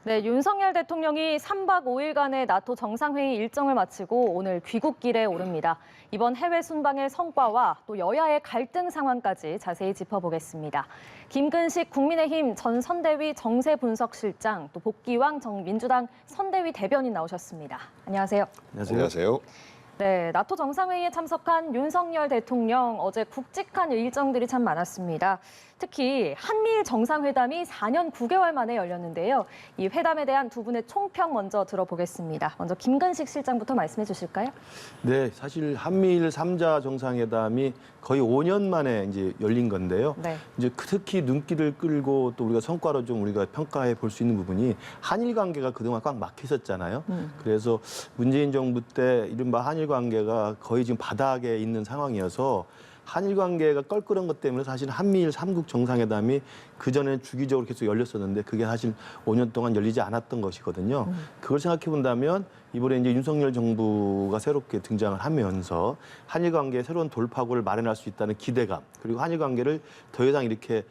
네, 윤석열 대통령이 3박 5일간의 나토 정상회의 일정을 마치고 오늘 귀국길에 오릅니다. 이번 해외 순방의 성과와 또 여야의 갈등 상황까지 자세히 짚어보겠습니다. 김근식 국민의힘 전 선대위 정세분석실장, 또 복귀왕 민주당 선대위 대변인 나오셨습니다. 안녕하세요. 안녕하세요. 네, 나토 정상회의에 참석한 윤석열 대통령 어제 굵직한 일정들이 참 많았습니다. 특히 한미일 정상회담이 4년 9개월 만에 열렸는데요. 이 회담에 대한 두 분의 총평 먼저 들어보겠습니다. 먼저 김근식 실장부터 말씀해 주실까요? 네, 사실 한미일 3자 정상회담이 거의 5년 만에 이제 열린 건데요. 네. 이제 특히 눈길을 끌고 또 우리가 성과로 좀 우리가 평가해 볼 수 있는 부분이 한일 관계가 그동안 꽉 막혀 있었잖아요. 그래서 문재인 정부 때 이른바 한일 관계가 거의 지금 바닥에 있는 상황이어서 한일 관계가 껄끄러운 것 때문에 사실 한미일 3국 정상회담이 그전에 주기적으로 계속 열렸었는데 그게 사실 5년 동안 열리지 않았던 것이거든요. 그걸 생각해 본다면 이번에 이제 윤석열 정부가 새롭게 등장을 하면서 한일 관계의 새로운 돌파구를 마련할 수 있다는 기대감, 그리고 한일 관계를 더 이상 이렇게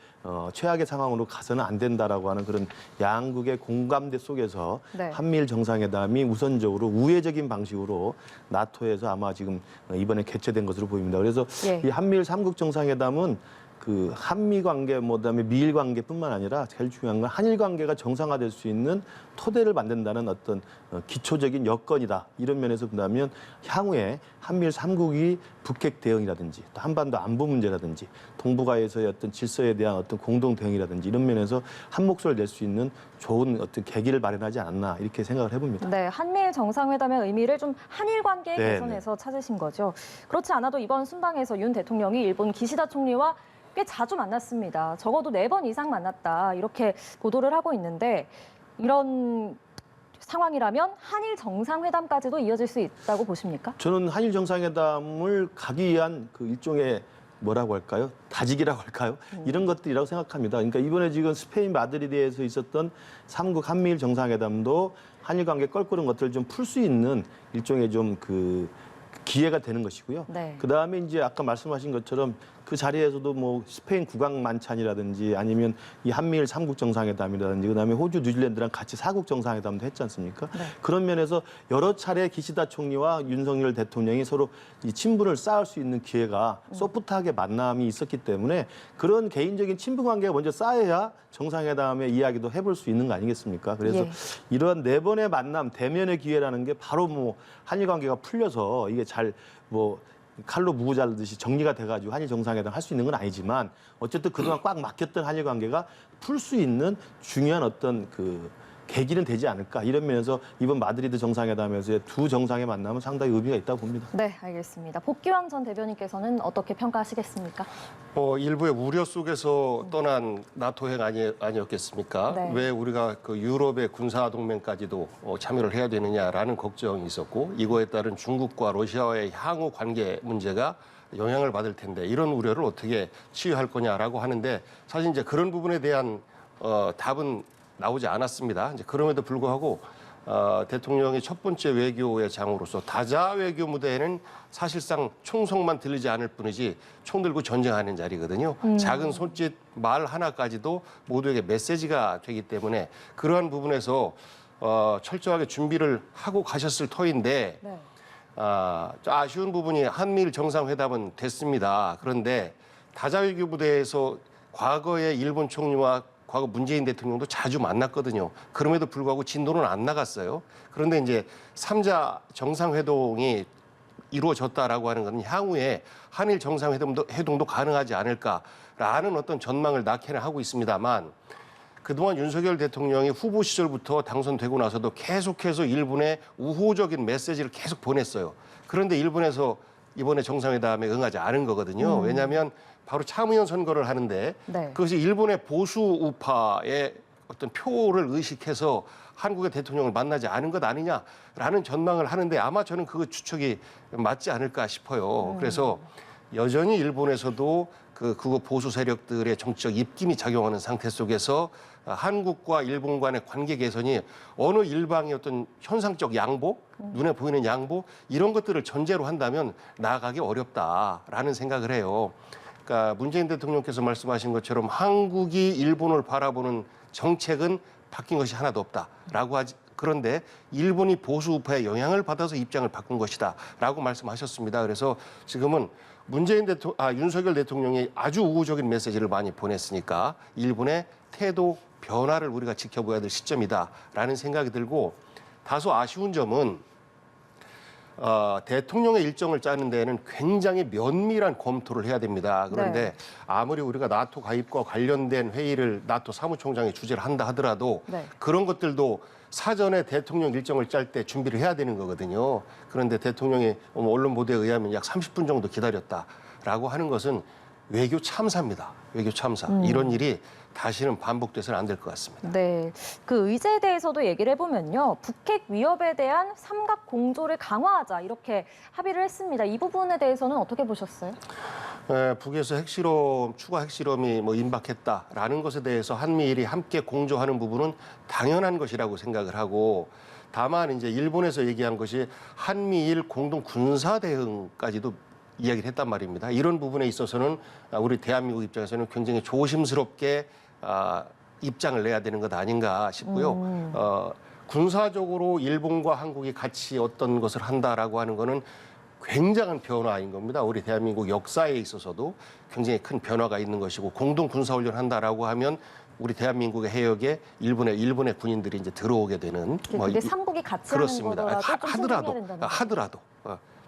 최악의 상황으로 가서는 안 된다라고 하는 그런 양국의 공감대 속에서 네. 한미일 정상회담이 우선적으로 우회적인 방식으로 나토에서 아마 지금 이번에 개최된 것으로 보입니다. 그래서 예. 이 한미일 3국 정상회담은 그 한미 관계, 그다음에 미일 관계뿐만 아니라 제일 중요한 건 한일 관계가 정상화될 수 있는 토대를 만든다는 어떤 기초적인 여건이다. 이런 면에서 본다면 향후에 한미일 3국이 북핵 대응이라든지 또 한반도 안보 문제라든지 동북아에서의 어떤 질서에 대한 어떤 공동 대응이라든지 이런 면에서 한 목소리를 낼 수 있는 좋은 어떤 계기를 마련하지 않았나 이렇게 생각을 해봅니다. 네, 한미일 정상회담의 의미를 좀 한일 관계 네, 개선에서 찾으신 거죠. 그렇지 않아도 이번 순방에서 윤 대통령이 일본 기시다 총리와 꽤 자주 만났습니다. 적어도 4번 이상 만났다 이렇게 보도를 하고 있는데 이런 상황이라면 한일 정상회담까지도 이어질 수 있다고 보십니까? 저는 한일 정상회담을 가기 위한 그 일종의 뭐라고 할까요? 다지기라고 할까요? 이런 것들이라고 생각합니다. 그러니까 이번에 지금 스페인 마드리드에서 있었던 3국 한미일 정상회담도 한일 관계 껄끄러운 것들을 좀 풀 수 있는 일종의 좀 그 기회가 되는 것이고요. 네. 그다음에 이제 아까 말씀하신 것처럼 그 자리에서도 뭐 스페인 국왕 만찬이라든지 아니면 이 한미일 3국 정상회담이라든지 그다음에 호주, 뉴질랜드랑 같이 4국 정상회담도 했지 않습니까? 네. 그런 면에서 여러 차례 기시다 총리와 윤석열 대통령이 서로 이 친분을 쌓을 수 있는 기회가 소프트하게 만남이 있었기 때문에 그런 개인적인 친분 관계가 먼저 쌓여야 정상회담의 이야기도 해볼 수 있는 거 아니겠습니까? 그래서 예. 이런 4번의 만남, 대면의 기회라는 게 바로 뭐 한일 관계가 풀려서 이게 잘 뭐 칼로 무고 자르듯이 정리가 돼가지고 한일 정상회담 할 수 있는 건 아니지만 어쨌든 그동안 꽉 막혔던 한일 관계가 풀 수 있는 중요한 어떤 그 계기는 되지 않을까 이런 면에서 이번 마드리드 정상회담에서의 두 정상의 만남은 상당히 의미가 있다고 봅니다. 네, 알겠습니다. 복귀왕 전 대변인께서는 어떻게 평가하시겠습니까? 일부의 우려 속에서 떠난 나토행 아니었겠습니까? 네. 왜 우리가 그 유럽의 군사 동맹까지도 참여를 해야 되느냐라는 걱정이 있었고 이거에 따른 중국과 러시아와의 향후 관계 문제가 영향을 받을 텐데 이런 우려를 어떻게 치유할 거냐라고 하는데 사실 이제 그런 부분에 대한 답은 나오지 않았습니다. 이제 그럼에도 불구하고 대통령이 첫 번째 외교의 장으로서 다자 외교 무대에는 사실상 총성만 들리지 않을 뿐이지 총 들고 전쟁하는 자리거든요. 작은 손짓 말 하나까지도 모두에게 메시지가 되기 때문에 그러한 부분에서 철저하게 준비를 하고 가셨을 터인데 네. 좀 아쉬운 부분이 한미일 정상회담은 됐습니다. 그런데 다자 외교 무대에서 과거에 일본 총리와 과거 문재인 대통령도 자주 만났거든요. 그럼에도 불구하고 진도는 안 나갔어요. 그런데 이제 3자 정상회동이 이루어졌다라고 하는 것은 향후에 한일 정상회동도 가능하지 않을까라는 어떤 전망을 낳기는 하고 있습니다만 그동안 윤석열 대통령이 후보 시절부터 당선되고 나서도 계속해서 일본에 우호적인 메시지를 계속 보냈어요. 그런데 일본에서 이번에 정상회담에 응하지 않은 거거든요. 왜냐하면 바로 참의원 선거를 하는데 네. 그것이 일본의 보수 우파의 어떤 표를 의식해서 한국의 대통령을 만나지 않은 것 아니냐라는 전망을 하는데 아마 저는 그 추측이 맞지 않을까 싶어요. 그래서 여전히 일본에서도 그거 보수 세력들의 정치적 입김이 작용하는 상태 속에서 한국과 일본 간의 관계 개선이 어느 일방의 어떤 현상적 양보, 눈에 보이는 양보 이런 것들을 전제로 한다면 나아가기 어렵다라는 생각을 해요. 그러니까 문재인 대통령께서 말씀하신 것처럼 한국이 일본을 바라보는 정책은 바뀐 것이 하나도 없다라고 하지. 그런데 일본이 보수 우파의 영향을 받아서 입장을 바꾼 것이다라고 말씀하셨습니다. 그래서 지금은 윤석열 대통령이 아주 우호적인 메시지를 많이 보냈으니까 일본의 태도 변화를 우리가 지켜봐야 될 시점이다라는 생각이 들고, 다소 아쉬운 점은 대통령의 일정을 짜는 데에는 굉장히 면밀한 검토를 해야 됩니다. 그런데 네. 아무리 우리가 나토 가입과 관련된 회의를 나토 사무총장이 주재를 한다 하더라도 네. 그런 것들도 사전에 대통령 일정을 짤 때 준비를 해야 되는 거거든요. 그런데 대통령이 언론 보도에 의하면 약 30분 정도 기다렸다라고 하는 것은 외교 참사입니다. 외교 참사. 이런 일이 다시는 반복돼서는 안 될 것 같습니다. 네, 그 의제에 대해서도 얘기를 해보면요. 북핵 위협에 대한 삼각 공조를 강화하자 이렇게 합의를 했습니다. 이 부분에 대해서는 어떻게 보셨어요? 북에서 추가 핵실험이 임박했다라는 것에 대해서 한미일이 함께 공조하는 부분은 당연한 것이라고 생각을 하고, 다만 이제 일본에서 얘기한 것이 한미일 공동 군사 대응까지도 이야기를 했단 말입니다. 이런 부분에 있어서는 우리 대한민국 입장에서는 굉장히 조심스럽게 입장을 내야 되는 것 아닌가 싶고요. 군사적으로 일본과 한국이 같이 어떤 것을 한다라고 하는 거는 굉장한 변화인 겁니다. 우리 대한민국 역사에 있어서도 굉장히 큰 변화가 있는 것이고, 공동 군사훈련 한다라고 하면 우리 대한민국의 해역에 일본의 군인들이 이제 들어오게 되는 그게 삼국이 같이 그렇습니다. 하는 거더라도 좀 생각해야 된다는 거죠. 하더라도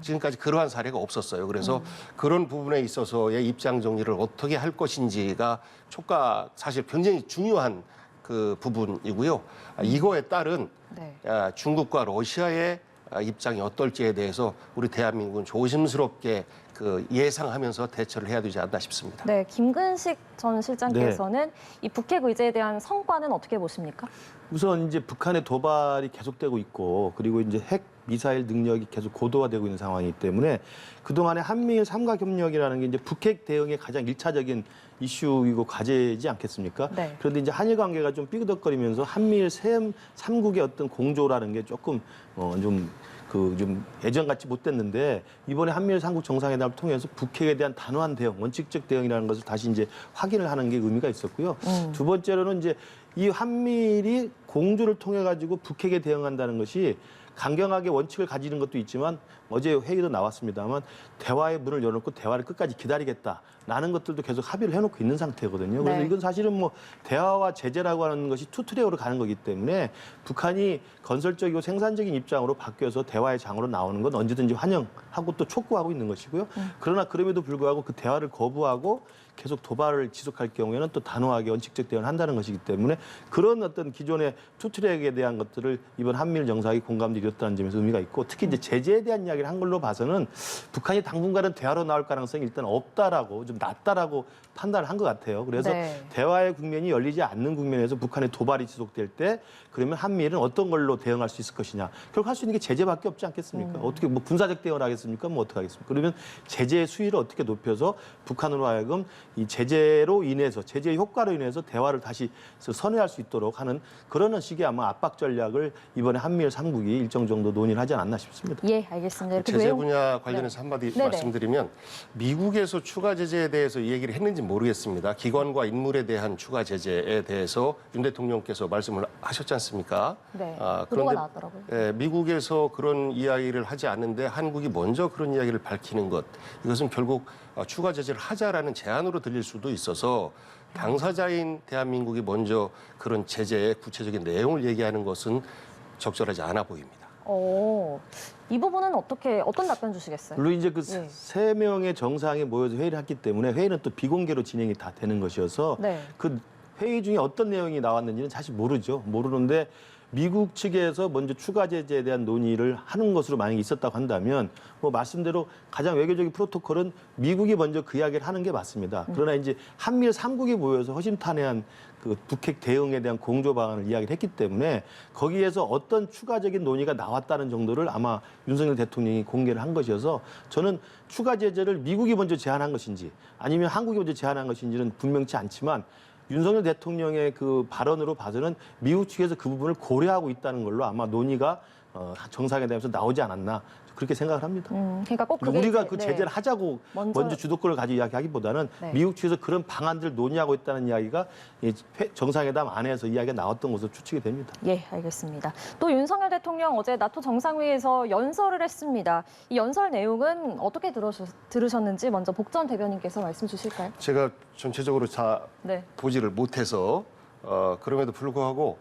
지금까지 그러한 사례가 없었어요. 그래서 그런 부분에 있어서의 입장 정리를 어떻게 할 것인지가 사실 굉장히 중요한 그 부분이고요. 이거에 따른 네. 중국과 러시아의 입장이 어떨지에 대해서 우리 대한민국은 조심스럽게 예상하면서 대처를 해야 되지 않나 싶습니다. 네, 김근식 전 실장께서는 이 북핵 의제에 대한 성과는 어떻게 보십니까? 우선 이제 북한의 도발이 계속되고 있고, 그리고 이제 핵 미사일 능력이 계속 고도화되고 있는 상황이기 때문에 그동안의 한미일 삼각협력이라는 게 이제 북핵 대응의 가장 일차적인 이슈이고 과제이지 않겠습니까? 네. 그런데 이제 한일 관계가 좀 삐그덕거리면서 한미일 삼국의 어떤 공조라는 게 조금 좀 예전같이 못됐는데, 이번에 한미일 삼국 정상회담을 통해서 북핵에 대한 단호한 대응, 원칙적 대응이라는 것을 다시 이제 확인을 하는 게 의미가 있었고요. 두 번째로는 이제 이 한미일이 공조를 통해 가지고 북핵에 대응한다는 것이 강경하게 원칙을 가지는 것도 있지만, 어제 회의도 나왔습니다만 대화의 문을 열어놓고 대화를 끝까지 기다리겠다라는 것들도 계속 합의를 해놓고 있는 상태거든요. 그래서 네. 이건 사실은 대화와 제재라고 하는 것이 투트랙으로 가는 거기 때문에 북한이 건설적이고 생산적인 입장으로 바뀌어서 대화의 장으로 나오는 건 언제든지 환영하고 또 촉구하고 있는 것이고요. 그러나 그럼에도 불구하고 그 대화를 거부하고 계속 도발을 지속할 경우에는 또 단호하게 원칙적 대응을 한다는 것이기 때문에, 그런 어떤 기존의 투트랙에 대한 것들을 이번 한미일 정상이 공감대를 이뤘다는 점에서 의미가 있고, 특히 이제 제재에 대한 이야기를 한 걸로 봐서는 북한이 당분간은 대화로 나올 가능성이 일단 없다라고, 좀 낮다라고 판단을 한 것 같아요. 그래서 네. 대화의 국면이 열리지 않는 국면에서 북한의 도발이 지속될 때 그러면 한미일은 어떤 걸로 대응할 수 있을 것이냐. 결국 할 수 있는 게 제재밖에 없지 않겠습니까? 어떻게 군사적 대응을 하겠습니까? 어떻게 하겠습니까? 그러면 제재의 수위를 어떻게 높여서 북한으로 하여금 이 제재로 인해서, 제재의 효과로 인해서 대화를 다시 선회할 수 있도록 하는 그런 식의 아마 압박 전략을 이번에 한미일 삼국이 일정 정도 논의를 하지 않았나 싶습니다. 예, 알겠습니다. 이렇게 제재 분야 관련해서 네. 한마디 네네. 말씀드리면, 미국에서 추가 제재에 대해서 얘기를 했는지 모르겠습니다. 기관과 인물에 대한 추가 제재에 대해서 윤 대통령께서 말씀을 하셨지 않습니까? 네, 보도가 나왔더라고요. 미국에서 그런 이야기를 하지 않는데 한국이 먼저 그런 이야기를 밝히는 것, 이것은 결국 추가 제재를 하자라는 제안으로 들릴 수도 있어서, 당사자인 대한민국이 먼저 그런 제재의 구체적인 내용을 얘기하는 것은 적절하지 않아 보입니다. 이 부분은 어떤 답변 주시겠어요? 물론 이제 그 예. 세 명의 정상이 모여서 회의를 했기 때문에 회의는 또 비공개로 진행이 다 되는 것이어서 네. 그 회의 중에 어떤 내용이 나왔는지는 사실 모르는데, 미국 측에서 먼저 추가 제재에 대한 논의를 하는 것으로 만약에 있었다고 한다면, 말씀대로 가장 외교적인 프로토콜은 미국이 먼저 그 이야기를 하는 게 맞습니다. 그러나 이제 한미일 삼국이 모여서 허심탄회한 그 북핵 대응에 대한 공조 방안을 이야기를 했기 때문에, 거기에서 어떤 추가적인 논의가 나왔다는 정도를 아마 윤석열 대통령이 공개를 한 것이어서, 저는 추가 제재를 미국이 먼저 제안한 것인지 아니면 한국이 먼저 제안한 것인지는 분명치 않지만, 윤석열 대통령의 그 발언으로 봐서는 미국 측에서 그 부분을 고려하고 있다는 걸로 아마 논의가 정상회담에서 나오지 않았나 그렇게 생각을 합니다. 그러니까 꼭 그게 우리가 이제, 그 네. 제재를 하자고 먼저 주도권을 가지고 이야기하기보다는 네. 미국 측에서 그런 방안들을 논의하고 있다는 이야기가 이 정상회담 안에서 이야기가 나왔던 것으로 추측이 됩니다. 예, 알겠습니다. 또 윤석열 대통령 어제 나토 정상회의에서 연설을 했습니다. 이 연설 내용은 어떻게 들으셨는지 먼저 복전 대변인께서 말씀 주실까요? 제가 전체적으로 다 네. 보지를 못해서 그럼에도 불구하고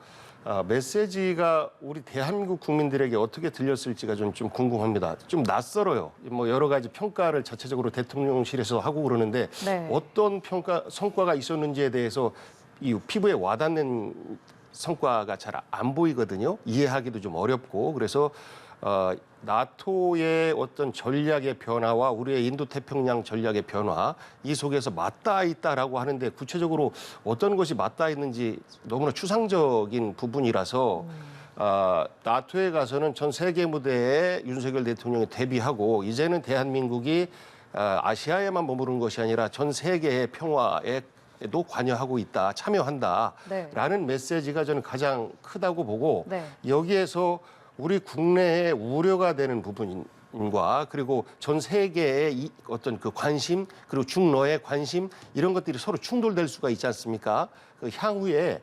메시지가 우리 대한민국 국민들에게 어떻게 들렸을지가 좀 궁금합니다. 좀 낯설어요. 뭐 여러 가지 평가를 자체적으로 대통령실에서 하고 그러는데 네. 어떤 성과가 있었는지에 대해서 이 피부에 와닿는 성과가 잘 안 보이거든요. 이해하기도 좀 어렵고 그래서 나토의 어떤 전략의 변화와 우리의 인도태평양 전략의 변화 이 속에서 맞닿아 있다라고 하는데 구체적으로 어떤 것이 맞닿아 있는지 너무나 추상적인 부분이라서 나토에 가서는 전 세계 무대에 윤석열 대통령이 데뷔하고 이제는 대한민국이 아시아에만 머무른 것이 아니라 전 세계의 평화에도 관여하고 있다, 참여한다라는 메시지가 저는 가장 크다고 보고 네. 여기에서 우리 국내에 우려가 되는 부분과 그리고 전 세계의 어떤 그 관심 그리고 중러의 관심 이런 것들이 서로 충돌될 수가 있지 않습니까? 그 향후에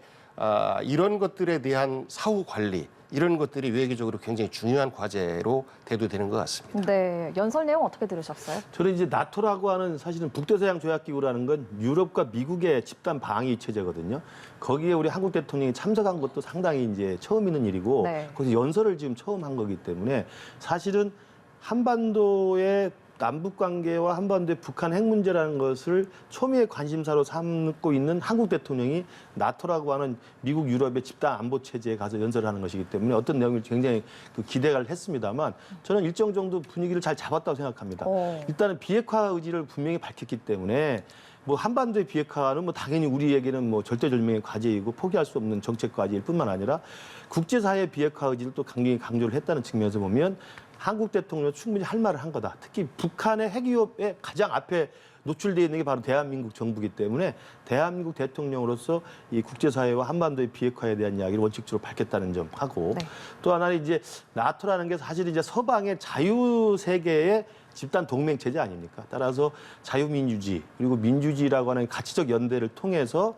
이런 것들에 대한 사후 관리 이런 것들이 외교적으로 굉장히 중요한 과제로 대두되는 것 같습니다. 네, 연설 내용 어떻게 들으셨어요? 저는 이제 나토라고 하는 사실은 북대서양 조약기구라는 건 유럽과 미국의 집단 방위 체제거든요. 거기에 우리 한국 대통령이 참석한 것도 상당히 이제 처음 있는 일이고 네. 거기서 연설을 지금 처음 한 거기 때문에 사실은 한반도의 남북 관계와 한반도의 북한 핵 문제라는 것을 초미의 관심사로 삼고 있는 한국 대통령이 나토라고 하는 미국 유럽의 집단 안보 체제에 가서 연설을 하는 것이기 때문에 어떤 내용을 굉장히 기대를 했습니다만 저는 일정 정도 분위기를 잘 잡았다고 생각합니다. 일단은 비핵화 의지를 분명히 밝혔기 때문에 뭐 한반도의 비핵화는 뭐 당연히 우리에게는 뭐 절대절명의 과제이고 포기할 수 없는 정책 과제일 뿐만 아니라 국제사회 비핵화 의지를 또 강력히 강조를 했다는 측면에서 보면 한국 대통령은 충분히 할 말을 한 거다. 특히 북한의 핵 위협에 가장 앞에 노출되어 있는 게 바로 대한민국 정부이기 때문에 대한민국 대통령으로서 이 국제사회와 한반도의 비핵화에 대한 이야기를 원칙적으로 밝혔다는 점하고 네. 또 하나는 이제 나토라는 게 사실 이제 서방의 자유세계의 집단 동맹 체제 아닙니까? 따라서 자유민주주의 그리고 민주주의라고 하는 가치적 연대를 통해서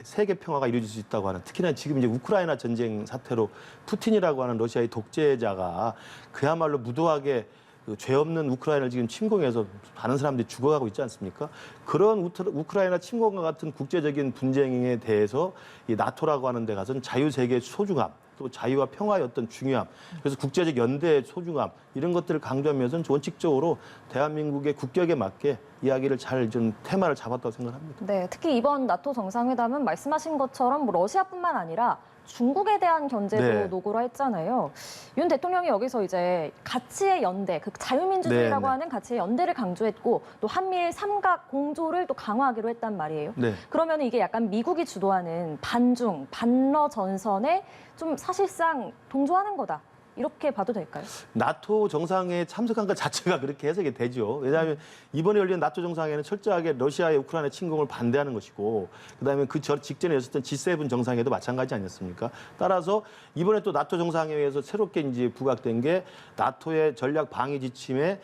세계 평화가 이루어질 수 있다고 하는 특히나 지금 이제 우크라이나 전쟁 사태로 푸틴이라고 하는 러시아의 독재자가 그야말로 무도하게 죄 없는 우크라이나를 지금 침공해서 많은 사람들이 죽어가고 있지 않습니까? 그런 우크라이나 침공과 같은 국제적인 분쟁에 대해서 이 나토라고 하는 데 가서는 자유세계의 소중함 또 자유와 평화의 어떤 중요함 그래서 국제적 연대의 소중함 이런 것들을 강조하면서 원칙적으로 대한민국의 국격에 맞게 이야기를 잘 좀 테마를 잡았다고 생각합니다. 네, 특히 이번 나토 정상회담은 말씀하신 것처럼 뭐 러시아뿐만 아니라 중국에 대한 견제도 네. 노고라 했잖아요. 윤 대통령이 여기서 이제 가치의 연대, 그 자유민주주의라고 네, 네. 하는 가치의 연대를 강조했고 또 한미일 삼각 공조를 또 강화하기로 했단 말이에요. 네. 그러면 이게 약간 미국이 주도하는 반중, 반러 전선에 좀 사실상 동조하는 거다. 이렇게 봐도 될까요? 나토 정상회에 참석한 것 자체가 그렇게 해석이 되죠. 왜냐하면 이번에 열린 나토 정상회는 철저하게 러시아의 우크라이나 침공을 반대하는 것이고 그다음에 그 직전에 있었던 G7 정상회도 마찬가지 아니었습니까? 따라서 이번에 또 나토 정상회에서 새롭게 이제 부각된 게 나토의 전략 방위 지침에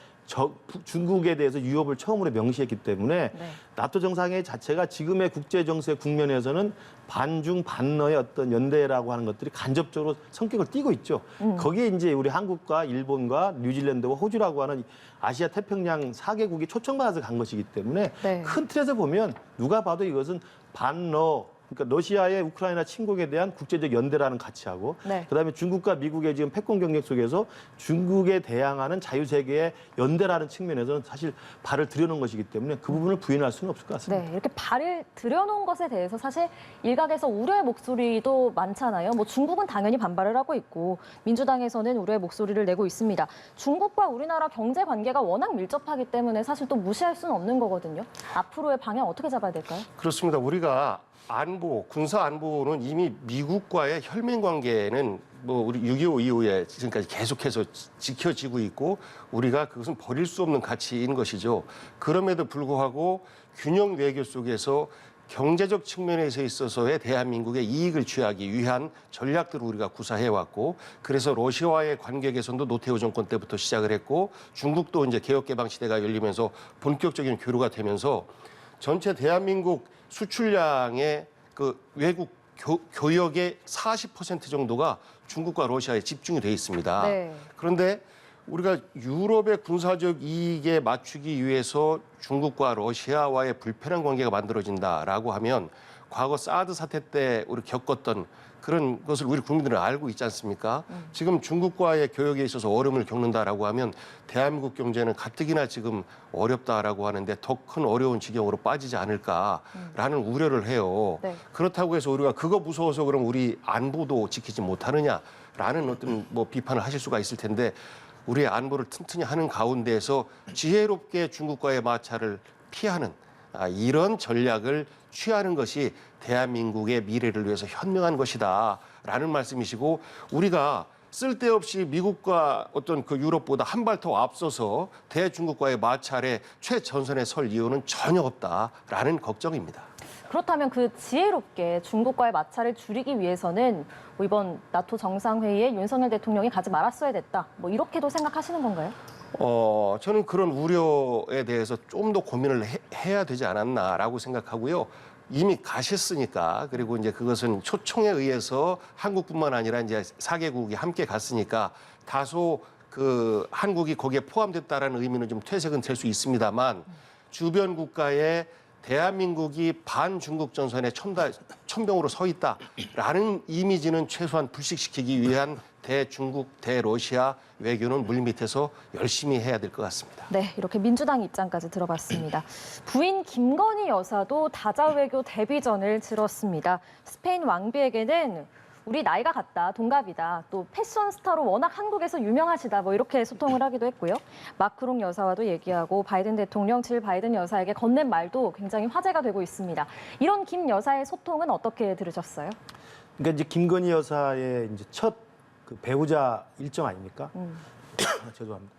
중국에 대해서 위협을 처음으로 명시했기 때문에 네. 나토 정상회의 자체가 지금의 국제 정세 국면에서는 반중 반러의 어떤 연대라고 하는 것들이 간접적으로 성격을 띠고 있죠. 거기에 이제 우리 한국과 일본과 뉴질랜드와 호주라고 하는 아시아 태평양 4개국이 초청받아서 간 것이기 때문에 네. 큰 틀에서 보면 누가 봐도 이것은 반러 그러니까 러시아의 우크라이나 침공에 대한 국제적 연대라는 가치하고 네. 그다음에 중국과 미국의 지금 패권 경쟁 속에서 중국에 대항하는 자유세계의 연대라는 측면에서는 사실 발을 들여놓은 것이기 때문에 그 부분을 부인할 수는 없을 것 같습니다. 네, 이렇게 발을 들여놓은 것에 대해서 사실 일각에서 우려의 목소리도 많잖아요. 뭐 중국은 당연히 반발을 하고 있고 민주당에서는 우려의 목소리를 내고 있습니다. 중국과 우리나라 경제 관계가 워낙 밀접하기 때문에 사실 또 무시할 수는 없는 거거든요. 앞으로의 방향 어떻게 잡아야 될까요? 그렇습니다. 우리가 안보, 군사 안보는 이미 미국과의 혈맹 관계는 뭐 우리 6.25 이후에 지금까지 계속해서 지켜지고 있고 우리가 그것은 버릴 수 없는 가치인 것이죠. 그럼에도 불구하고 균형 외교 속에서 경제적 측면에서 있어서의 대한민국의 이익을 취하기 위한 전략들을 우리가 구사해왔고, 그래서 러시아와의 관계 개선도 노태우 정권 때부터 시작을 했고, 중국도 이제 개혁개방 시대가 열리면서 본격적인 교류가 되면서 전체 대한민국 수출량의 그 외국 교역의 40% 정도가 중국과 러시아에 집중이 돼 있습니다. 네. 그런데 우리가 유럽의 군사적 이익에 맞추기 위해서 중국과 러시아와의 불편한 관계가 만들어진다라고 하면 과거 사드 사태 때 우리 겪었던 그런 것을 우리 국민들은 알고 있지 않습니까? 지금 중국과의 교역에 있어서 어려움을 겪는다라고 하면 대한민국 경제는 가뜩이나 지금 어렵다라고 하는데 더 큰 어려운 지경으로 빠지지 않을까라는 우려를 해요. 네. 그렇다고 해서 우리가 그거 무서워서 그럼 우리 안보도 지키지 못하느냐라는 어떤 뭐 비판을 하실 수가 있을 텐데, 우리의 안보를 튼튼히 하는 가운데에서 지혜롭게 중국과의 마찰을 피하는 이런 전략을 취하는 것이 대한민국의 미래를 위해서 현명한 것이다라는 말씀이시고, 우리가 쓸데없이 미국과 어떤 그 유럽보다 한 발 더 앞서서 대중국과의 마찰에 최전선에 설 이유는 전혀 없다라는 걱정입니다. 그렇다면 그 지혜롭게 중국과의 마찰을 줄이기 위해서는 뭐 이번 나토 정상회의에 윤석열 대통령이 가지 말았어야 됐다. 뭐 이렇게도 생각하시는 건가요? 저는 그런 우려에 대해서 좀 더 고민을 해야 되지 않았나라고 생각하고요. 이미 가셨으니까, 그리고 이제 그것은 초청에 의해서 한국뿐만 아니라 이제 4개국이 함께 갔으니까 다소 그 한국이 거기에 포함됐다라는 의미는 좀 퇴색은 될 수 있습니다만, 주변 국가에 대한민국이 반중국 전선에 천병으로 서 있다라는 이미지는 최소한 불식시키기 위한 대중국, 대러시아 외교는 물밑에서 열심히 해야 될 것 같습니다. 네, 이렇게 민주당 입장까지 들어봤습니다. 부인 김건희 여사도 다자 외교 데뷔전을 치렀습니다. 스페인 왕비에게는 우리 나이가 같다, 동갑이다, 또 패션 스타로 워낙 한국에서 유명하시다, 뭐 이렇게 소통을 하기도 했고요. 마크롱 여사와도 얘기하고 바이든 대통령, 질 바이든 여사에게 건넨 말도 굉장히 화제가 되고 있습니다. 이런 김 여사의 소통은 어떻게 들으셨어요? 그러니까 이제 김건희 여사의 이제 첫 그 배우자 일정 아닙니까? 죄송합니다.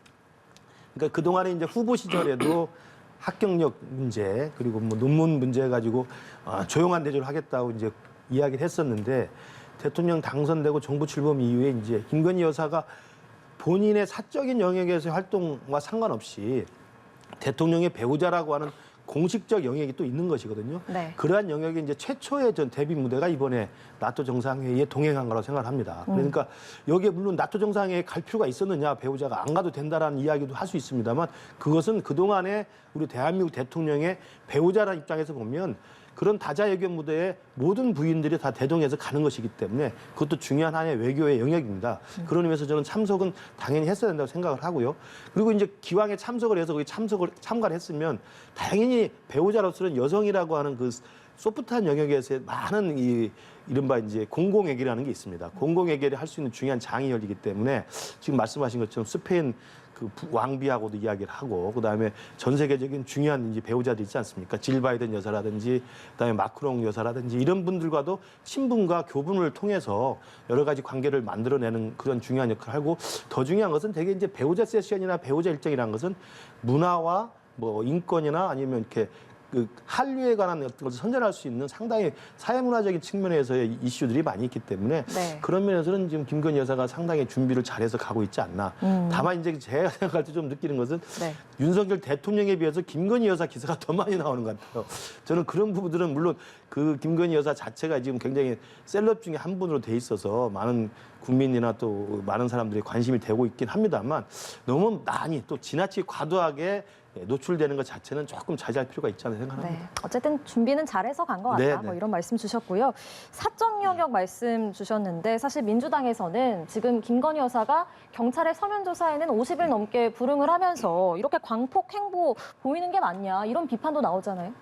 그러니까 그동안에 이제 후보 시절에도 합격력 문제 그리고 뭐 논문 문제 가지고 조용한 대조를 하겠다고 이제 이야기를 했었는데, 대통령 당선되고 정부 출범 이후에 이제 김건희 여사가 본인의 사적인 영역에서의 활동과 상관없이 대통령의 배우자라고 하는 공식적 영역이 또 있는 것이거든요. 네. 그러한 영역이 이제 최초의 전 데뷔 무대가 이번에 나토 정상회의에 동행한 거라고 생각을 합니다. 그러니까 여기에 물론 나토 정상회의에 갈 필요가 있었느냐, 배우자가 안 가도 된다라는 이야기도 할 수 있습니다만, 그것은 그동안에 우리 대한민국 대통령의 배우자라는 입장에서 보면 그런 다자 외교 무대에 모든 부인들이 다 대동해서 가는 것이기 때문에 그것도 중요한 하나의 외교의 영역입니다. 그런 의미에서 저는 참석은 당연히 했어야 된다고 생각을 하고요. 그리고 이제 기왕에 참석을 해서 거기 참가를 했으면 당연히 배우자로서는 여성이라고 하는 그 소프트한 영역에서의 많은 이른바 이제 공공외교라는 게 있습니다. 공공외교를 할 수 있는 중요한 장이 열리기 때문에 지금 말씀하신 것처럼 스페인 그 왕비하고도 이야기를 하고, 그다음에 전 세계적인 중요한 이제 배우자들 있지 않습니까? 질 바이든 여사라든지 그다음에 마크롱 여사라든지 이런 분들과도 친분과 교분을 통해서 여러 가지 관계를 만들어내는 그런 중요한 역할을 하고, 더 중요한 것은 되게 이제 배우자 세션이나 배우자 일정이라는 것은 문화와 뭐 인권이나 아니면 이렇게 그 한류에 관한 것을 선전할 수 있는 상당히 사회문화적인 측면에서의 이슈들이 많이 있기 때문에 네. 그런 면에서는 지금 김건희 여사가 상당히 준비를 잘해서 가고 있지 않나. 다만 이제 제가 생각할 때 좀 느끼는 것은 네. 윤석열 대통령에 비해서 김건희 여사 기사가 더 많이 나오는 것 같아요. 저는 그런 부분들은 물론 그 김건희 여사 자체가 지금 굉장히 셀럽 중에 한 분으로 돼 있어서 많은 국민이나 또 많은 사람들이 관심이 되고 있긴 합니다만, 너무 많이 또 지나치게 과도하게 노출되는 것 자체는 조금 자제할 필요가 있지 않나 생각합니다. 네, 어쨌든 준비는 잘해서 간 것 같다. 네, 뭐 네. 이런 말씀 주셨고요. 사적 영역 말씀 주셨는데, 사실 민주당에서는 지금 김건희 여사가 경찰의 서면 조사에는 50일 넘게 불응을 하면서 이렇게 광폭 행보 보이는 게 맞냐, 이런 비판도 나오잖아요.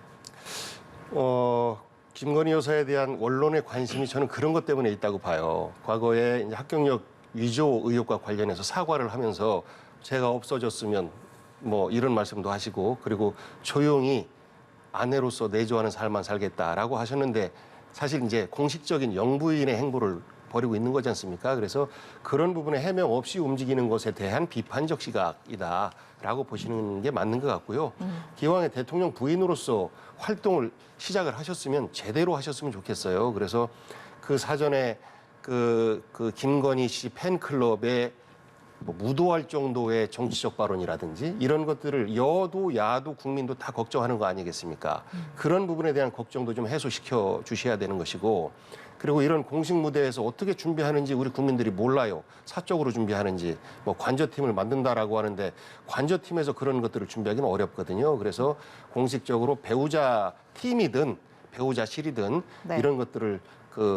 김건희 여사에 대한 언론의 관심이 저는 그런 것 때문에 있다고 봐요. 과거에 이제 합격력 위조 의혹과 관련해서 사과를 하면서 제가 없어졌으면 뭐 이런 말씀도 하시고, 그리고 조용히 아내로서 내조하는 삶만 살겠다라고 하셨는데, 사실 이제 공식적인 영부인의 행보를 벌이고 있는 거지 않습니까? 그래서 그런 부분에 해명 없이 움직이는 것에 대한 비판적 시각이다라고 보시는 게 맞는 것 같고요. 기왕에 대통령 부인으로서 활동을 시작을 하셨으면 제대로 하셨으면 좋겠어요. 그래서 그 사전에 그 김건희 씨 팬클럽에 뭐 무도할 정도의 정치적 발언이라든지 이런 것들을 여도 야도 국민도 다 걱정하는 거 아니겠습니까? 그런 부분에 대한 걱정도 좀 해소시켜 주셔야 되는 것이고, 그리고 이런 공식 무대에서 어떻게 준비하는지 우리 국민들이 몰라요. 사적으로 준비하는지, 뭐 관저팀을 만든다라고 하는데 관저팀에서 그런 것들을 준비하기는 어렵거든요. 그래서 공식적으로 배우자 팀이든 배우자실이든 네. 이런 것들을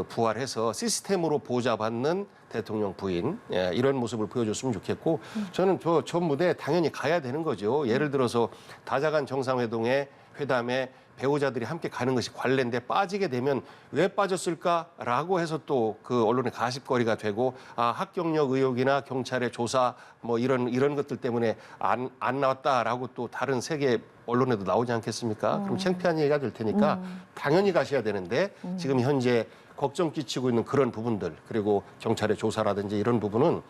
부활해서 시스템으로 보좌받는 대통령 부인, 이런 모습을 보여줬으면 좋겠고, 저는 저 무대에 당연히 가야 되는 거죠. 예를 들어서 다자간 정상회담에 배우자들이 함께 가는 것이 관례인데 빠지게 되면 왜 빠졌을까라고 해서 또 그 언론의 가십거리가 되고, 합격력 의혹이나 경찰의 조사 뭐 이런 것들 때문에 안 나왔다라고 또 다른 세계 언론에도 나오지 않겠습니까? 그럼 창피한 얘기가 될 테니까 당연히 가셔야 되는데 지금 현재 걱정 끼치고 있는 그런 부분들, 그리고 경찰의 조사라든지 이런 부분은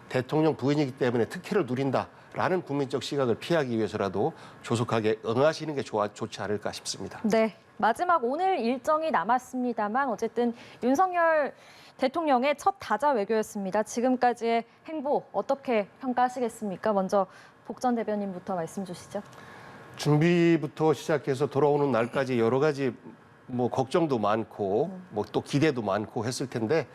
대통령 부인이기 때문에 특혜를 누린다라는 국민적 시각을 피하기 위해서라도 조속하게 응하시는 게 좋지 않을까 싶습니다. 네, 마지막 오늘 일정이 남았습니다만 어쨌든 윤석열 대통령의 첫 다자 외교였습니다. 지금까지의 행보 어떻게 평가하시겠습니까? 먼저 복전 대변인부터 말씀 주시죠. 준비부터 시작해서 돌아오는 날까지 여러 가지 뭐 걱정도 많고 뭐 또 기대도 많고 했을 텐데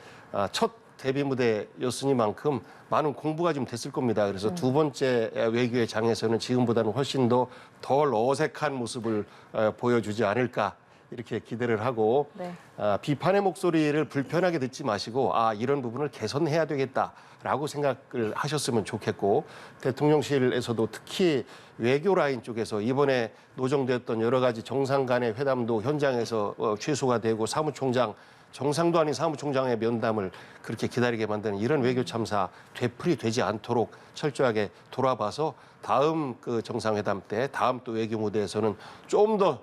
첫 데뷔 무대였으니만큼 많은 공부가 좀 됐을 겁니다. 그래서 두 번째 외교의 장에서는 지금보다는 훨씬 덜 어색한 모습을 보여주지 않을까 이렇게 기대를 하고, 네. 비판의 목소리를 불편하게 듣지 마시고 이런 부분을 개선해야 되겠다라고 생각을 하셨으면 좋겠고, 대통령실에서도 특히 외교 라인 쪽에서 이번에 노정되었던 여러 가지 정상 간의 회담도 현장에서 취소가 되고 사무총장, 정상도 아닌 사무총장의 면담을 그렇게 기다리게 만드는 이런 외교 참사 되풀이 되지 않도록 철저하게 돌아봐서 다음 그 정상회담 때, 다음 또 외교 무대에서는 좀 더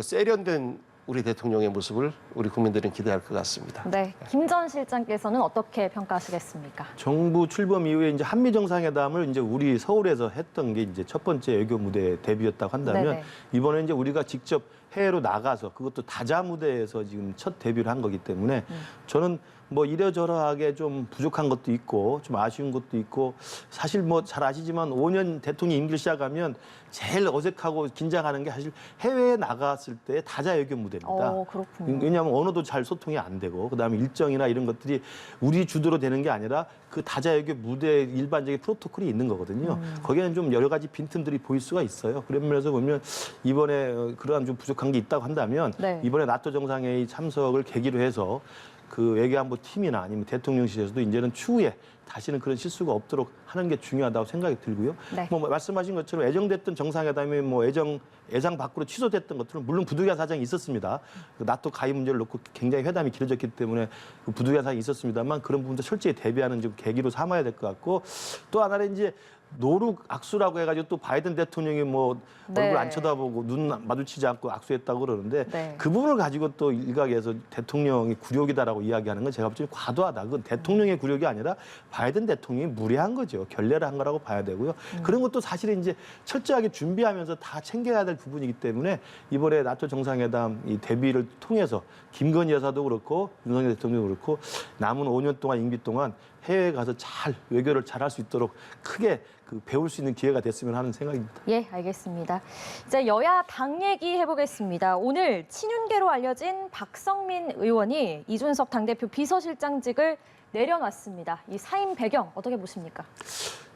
세련된 우리 대통령의 모습을 우리 국민들은 기대할 것 같습니다. 네, 김 전 실장께서는 어떻게 평가하시겠습니까? 정부 출범 이후에 이제 한미 정상회담을 이제 우리 서울에서 했던 게 이제 첫 번째 외교 무대 데뷔였다고 한다면, 네네. 이번에 이제 우리가 직접 해외로 나가서 그것도 다자 무대에서 지금 첫 데뷔를 한 거기 때문에 저는 뭐 이러저러하게 좀 부족한 것도 있고 좀 아쉬운 것도 있고, 사실 뭐 잘 아시지만 5년 대통령 임기를 시작하면 제일 어색하고 긴장하는 게 사실 해외에 나갔을 때 다자 외교 무대입니다. 그렇군요. 왜냐하면 언어도 잘 소통이 안 되고, 그다음에 일정이나 이런 것들이 우리 주도로 되는 게 아니라 그 다자 외교 무대의 일반적인 프로토콜이 있는 거거든요. 거기에는 좀 여러 가지 빈틈들이 보일 수가 있어요. 그런 면에서 보면 이번에 그러한 좀 부족한 게 있다고 한다면, 네. 이번에 나토 정상회의 참석을 계기로 해서 그 외교안보 팀이나 아니면 대통령실에서도 이제는 추후에 다시는 그런 실수가 없도록 하는 게 중요하다고 생각이 들고요. 네. 뭐 말씀하신 것처럼 예정됐던 정상회담이 뭐 예상 밖으로 취소됐던 것들은 물론 부득이한 사정이 있었습니다. 그 나토 가입 문제를 놓고 굉장히 회담이 길어졌기 때문에 그 부득이한 사정이 있었습니다만, 그런 부분도 철저히 대비하는 좀 계기로 삼아야 될 것 같고, 또 하나는 이제 노룩 악수라고 해가지고 또 바이든 대통령이 뭐 네. 얼굴 안 쳐다보고 눈 마주치지 않고 악수했다고 그러는데, 네. 그 부분을 가지고 또 일각에서 대통령이 굴욕이다라고 이야기하는 건 제가 볼 때 과도하다. 그건 대통령의 굴욕이 아니라 바이든 대통령이 무례한 거죠. 결례를 한 거라고 봐야 되고요. 그런 것도 사실은 이제 철저하게 준비하면서 다 챙겨야 될 부분이기 때문에 이번에 나토 정상회담 이 대비를 통해서 김건희 여사도 그렇고 윤석열 대통령도 그렇고 남은 5년 동안 임기 동안 해외에 가서 잘 외교를 잘할 수 있도록 크게 배울 수 있는 기회가 됐으면 하는 생각입니다. 예, 알겠습니다. 이제 여야 당 얘기 해보겠습니다. 오늘 친윤계로 알려진 박성민 의원이 이준석 당대표 비서실장직을 내려놨습니다. 이 사임 배경 어떻게 보십니까?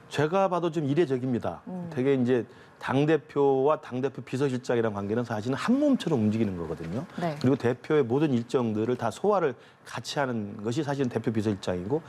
제가 봐도 좀 이례적입니다. 되게 이제 당대표와 당대표 비서실장이라는 관계는 사실은 한 몸처럼 움직이는 거거든요. 네. 그리고 대표의 모든 일정들을 다 소화를 같이 하는 것이 사실은 대표 비서실장이고,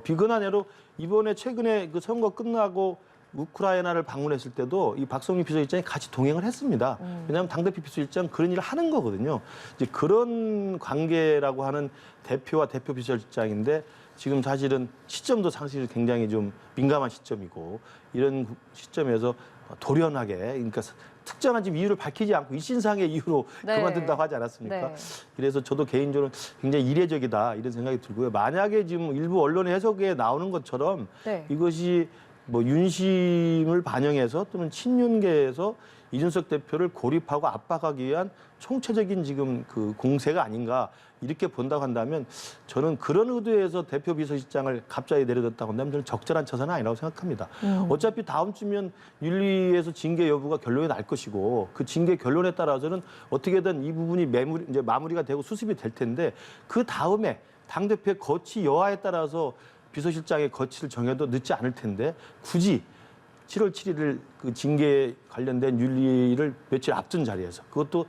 비근한 예로 이번에 최근에 그 선거 끝나고 우크라이나를 방문했을 때도 이 박성민 비서실장이 같이 동행을 했습니다. 왜냐하면 당대표 비서실장 그런 일을 하는 거거든요. 이제 그런 관계라고 하는 대표와 대표 비서실장인데, 지금 사실은 시점도 사실 굉장히 좀 민감한 시점이고, 이런 시점에서 돌연하게, 그러니까 특정한 지금 이유를 밝히지 않고 일신상의 이유로 네. 그만둔다고 하지 않았습니까? 네. 그래서 저도 개인적으로 굉장히 이례적이다 이런 생각이 들고요. 만약에 지금 일부 언론의 해석에 나오는 것처럼 네. 이것이 뭐 윤심을 반영해서 또는 친윤계에서 이준석 대표를 고립하고 압박하기 위한 총체적인 지금 그 공세가 아닌가 이렇게 본다고 한다면 저는 그런 의도에서 대표 비서실장을 갑자기 내려뒀다고 한다면 저는 적절한 처사는 아니라고 생각합니다. 어차피 다음 주면 윤리에서 징계 여부가 결론이 날 것이고 그 징계 결론에 따라서는 어떻게든 이 부분이 이제 마무리가 되고 수습이 될 텐데 그 다음에 당대표의 거취 여하에 따라서 비서실장의 거취를 정해도 늦지 않을 텐데 굳이 7월 7일 그 징계 관련된 윤리를 며칠 앞둔 자리에서 그것도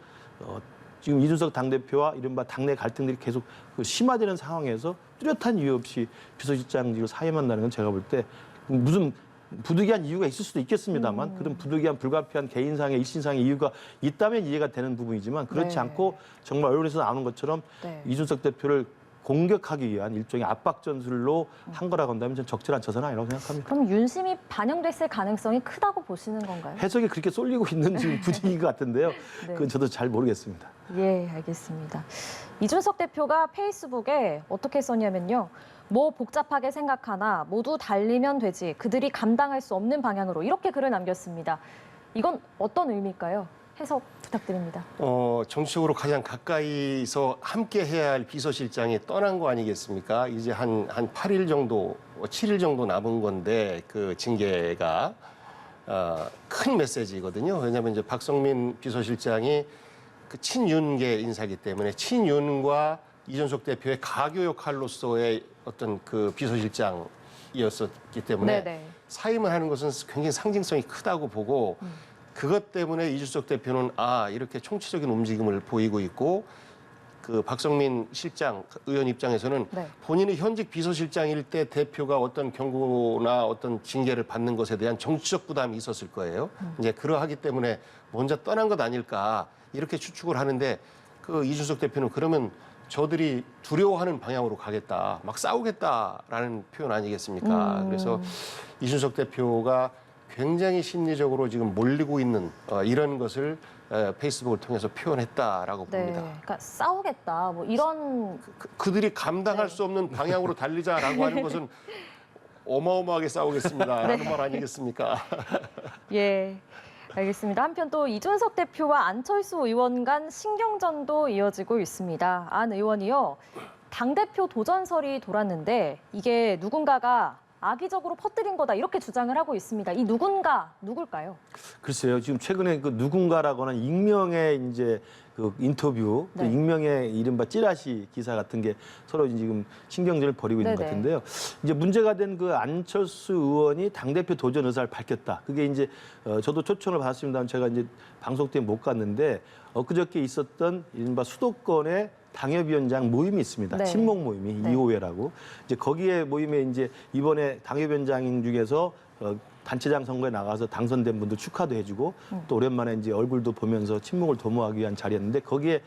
지금 이준석 당대표와 이른바 당내 갈등들이 계속 심화되는 상황에서 뚜렷한 이유 없이 비서실장직을 사임한다는 건 제가 볼 때 무슨 부득이한 이유가 있을 수도 있겠습니다만 그런 부득이한 불가피한 개인상의 일신상의 이유가 있다면 이해가 되는 부분이지만 그렇지 네. 않고 정말 언론에서 나오는 것처럼 네. 이준석 대표를 공격하기 위한 일종의 압박 전술로 한 거라고 한다면 저는 적절한 처사는 아니라고 생각합니다. 그럼 윤심이 반영됐을 가능성이 크다고 보시는 건가요? 해석이 그렇게 쏠리고 있는 지금 분위기 같은데요. 네. 그건 저도 잘 모르겠습니다. 예, 알겠습니다. 이준석 대표가 페이스북에 어떻게 썼냐면요. 뭐 복잡하게 생각하나 모두 달리면 되지. 그들이 감당할 수 없는 방향으로 이렇게 글을 남겼습니다. 이건 어떤 의미일까요? 해석 부탁드립니다. 정치적으로 가장 가까이서 함께 해야 할 비서실장이 떠난 거 아니겠습니까? 이제 한 8일 정도, 7일 정도 남은 건데 그 징계가 큰 메시지거든요. 왜냐하면 이제 박성민 비서실장이 그 친윤계 인사기 때문에 친윤과 이준석 대표의 가교 역할로서의 어떤 그 비서실장이었었기 때문에 네네. 사임을 하는 것은 굉장히 상징성이 크다고 보고 그것 때문에 이준석 대표는 이렇게 총체적인 움직임을 보이고 있고 그 박성민 실장 의원 입장에서는 네. 본인이 현직 비서실장일 때 대표가 어떤 경고나 어떤 징계를 받는 것에 대한 정치적 부담이 있었을 거예요. 이제 그러하기 때문에 먼저 떠난 것 아닐까 이렇게 추측을 하는데 그 이준석 대표는 그러면 저들이 두려워하는 방향으로 가겠다, 막 싸우겠다라는 표현 아니겠습니까? 그래서 이준석 대표가 굉장히 심리적으로 지금 몰리고 있는 이런 것을 페이스북을 통해서 표현했다라고 네. 봅니다. 그러니까 싸우겠다. 뭐 이런 그들이 감당할 네. 수 없는 방향으로 달리자라고 하는 것은 어마어마하게 싸우겠습니다라는 말 아니겠습니까? 예. 알겠습니다. 한편 또 이준석 대표와 안철수 의원 간 신경전도 이어지고 있습니다. 안 의원이요. 당대표 도전설이 돌았는데 이게 누군가가 악의적으로 퍼뜨린 거다 이렇게 주장을 하고 있습니다. 이 누굴까요? 글쎄요, 지금 최근에 그 누군가라고는 익명의 이제 그 인터뷰, 또 네. 익명의 이른바 찌라시 기사 같은 게 서로 지금 신경전을 벌이고 있는 것 네네. 같은데요. 이제 문제가 된 그 안철수 의원이 당대표 도전 의사를 밝혔다. 그게 이제 저도 초청을 받았습니다만 제가 이제 방송 때문에 못 갔는데 엊그저께 있었던 이른바 수도권의 당협위원장 모임이 있습니다. 네. 친목 모임이 네. 2호회라고. 이제 거기에 모임에 이제 이번에 당협위원장 중에서 단체장 선거에 나가서 당선된 분들 축하도 해주고 또 오랜만에 이제 얼굴도 보면서 친목을 도모하기 위한 자리였는데 거기에